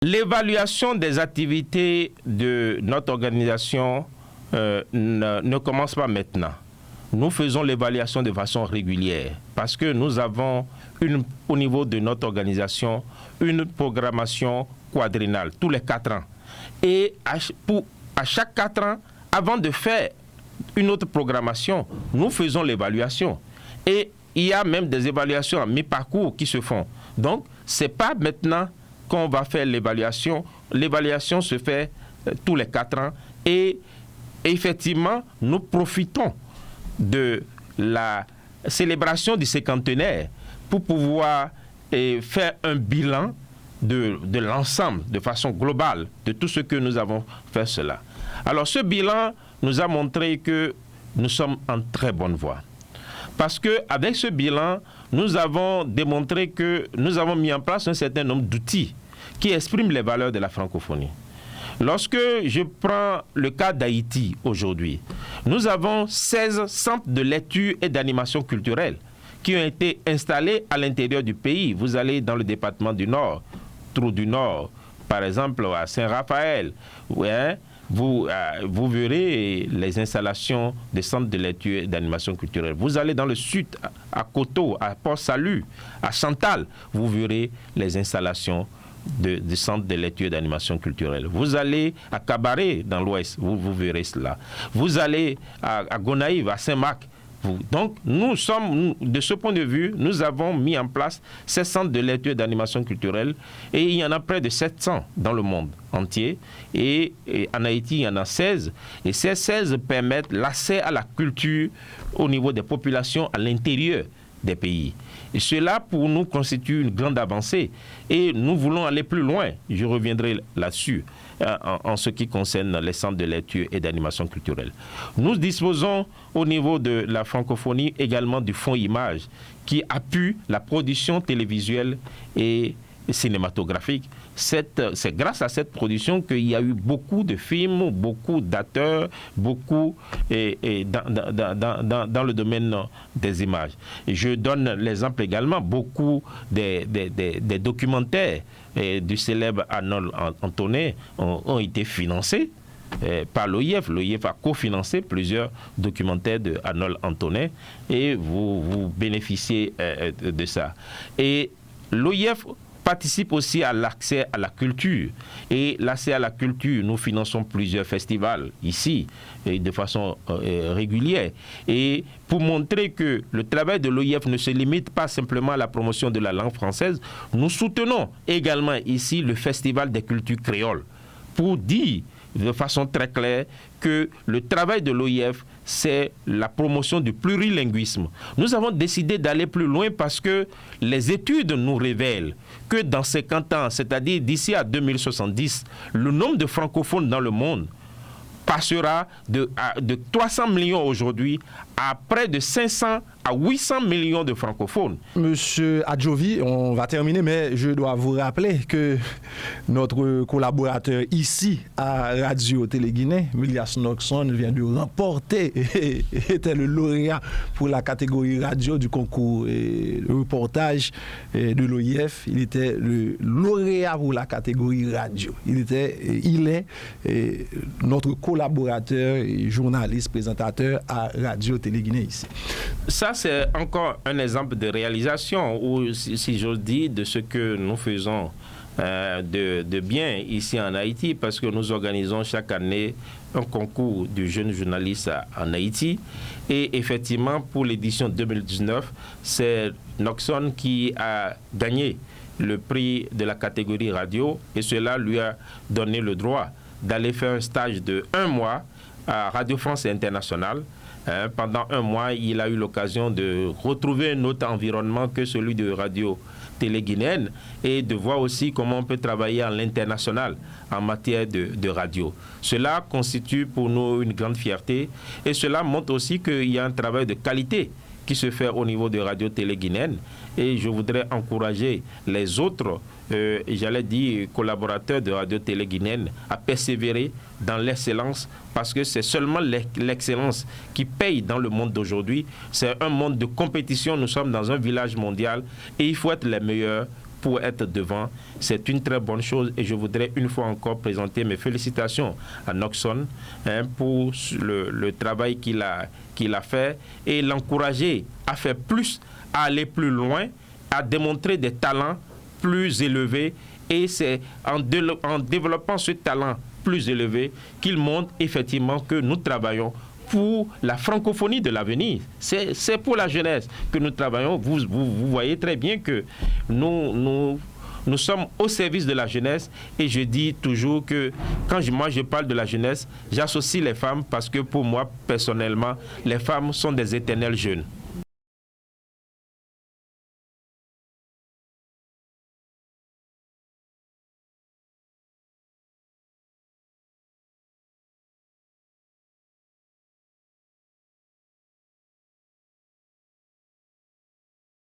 L'évaluation des activités de notre organisation ne commence pas maintenant. Nous faisons l'évaluation de façon régulière parce que nous avons au niveau de notre organisation une programmation quadriennale tous les 4 ans. Et à chaque 4 ans, avant de faire une autre programmation, nous faisons l'évaluation. Et il y a même des évaluations à mi-parcours qui se font. Donc, ce n'est pas maintenant qu'on va faire l'évaluation. L'évaluation se fait tous les 4 ans. Et effectivement, nous profitons de la célébration du cinquantenaire pour pouvoir faire un bilan de l'ensemble, de façon globale, de tout ce que nous avons fait cela. Alors ce bilan nous a montré que nous sommes en très bonne voie. Parce qu'avec ce bilan, nous avons démontré que nous avons mis en place un certain nombre d'outils qui expriment les valeurs de la francophonie. Lorsque je prends le cas d'Haïti aujourd'hui, nous avons 16 centres de lecture et d'animation culturelle qui ont été installés à l'intérieur du pays. Vous allez dans le département du Nord, Trou du Nord, par exemple à Saint-Raphaël, ouais, vous verrez les installations des centres de lecture et d'animation culturelle. Vous allez dans le sud, à Koto, à Port-Salut, à Chantal, vous verrez les installations des centres de lecture et d'animation culturelle. Vous allez à Cabaret, dans l'ouest, vous verrez cela. Vous allez à Gonaïve, à Saint-Marc. Donc, nous sommes, de ce point de vue, nous avons mis en place ces centres de lecture et d'animation culturelle et il y en a près de 700 dans le monde entier et en Haïti, il y en a 16 et ces 16 permettent l'accès à la culture au niveau des populations à l'intérieur des pays. Et cela, pour nous, constitue une grande avancée et nous voulons aller plus loin. Je reviendrai là-dessus en ce qui concerne les centres de lecture et d'animation culturelle. Nous disposons au niveau de la francophonie également du fonds Images qui appuie la production télévisuelle et cinématographique. C'est grâce à cette production qu'il y a eu beaucoup de films, beaucoup d'acteurs, beaucoup dans le domaine des images. Et je donne l'exemple également, beaucoup des documentaires du célèbre Arnold Antonet ont été financés par l'OIF. L'OIF a cofinancé plusieurs documentaires de Arnold Antonet et vous bénéficiez de ça. Et l'OIF participe aussi à l'accès à la culture. Et l'accès à la culture, nous finançons plusieurs festivals ici, et de façon régulière. Et pour montrer que le travail de l'OIF ne se limite pas simplement à la promotion de la langue française, nous soutenons également ici le Festival des cultures créoles, pour dire de façon très claire que le travail de l'OIF, c'est la promotion du plurilinguisme. Nous avons décidé d'aller plus loin parce que les études nous révèlent que dans 50 ans, c'est-à-dire d'ici à 2070, le nombre de francophones dans le monde passera de 300 millions aujourd'hui à près de 500 à 800 millions de francophones. Monsieur Adjovi, on va terminer, mais je dois vous rappeler que notre collaborateur ici à Radio Télé-Guinée, Milias Noxon, vient de remporter et était le lauréat pour la catégorie radio du concours et le reportage de l'OIF. Il était le lauréat pour la catégorie radio. Il est notre collaborateur et journaliste, présentateur à Radio Télé-Guinée ici. Ça, c'est encore un exemple de réalisation, ou si j'ose dire, de ce que nous faisons de bien ici en Haïti, parce que nous organisons chaque année un concours du jeune journaliste en Haïti. Et effectivement, pour l'édition 2019, c'est Noxon qui a gagné le prix de la catégorie radio, et cela lui a donné le droit d'aller faire un stage de 1 mois à Radio France Internationale. Pendant 1 mois, il a eu l'occasion de retrouver un autre environnement que celui de Radio Télé-Guinéenne et de voir aussi comment on peut travailler à l'international en matière de radio. Cela constitue pour nous une grande fierté et cela montre aussi qu'il y a un travail de qualité qui se fait au niveau de Radio Télé-Guinéenne et je voudrais encourager les autres j'allais dire collaborateurs de Radio Télé-Guinéenne à persévérer dans l'excellence parce que c'est seulement l'excellence qui paye dans le monde d'aujourd'hui. C'est un monde de compétition, nous sommes dans un village mondial et il faut être les meilleurs pour être devant. C'est une très bonne chose et je voudrais une fois encore présenter mes félicitations à Noxon pour le travail qu'il a fait et l'encourager à faire plus, à aller plus loin, à démontrer des talents plus élevés. Et c'est en développant ce talent plus élevé qu'il montre effectivement que nous travaillons pour la francophonie de l'avenir. C'est pour la jeunesse que nous travaillons. Vous voyez très bien que nous sommes au service de la jeunesse et je dis toujours que quand je parle de la jeunesse, j'associe les femmes parce que pour moi, personnellement, les femmes sont des éternels jeunes.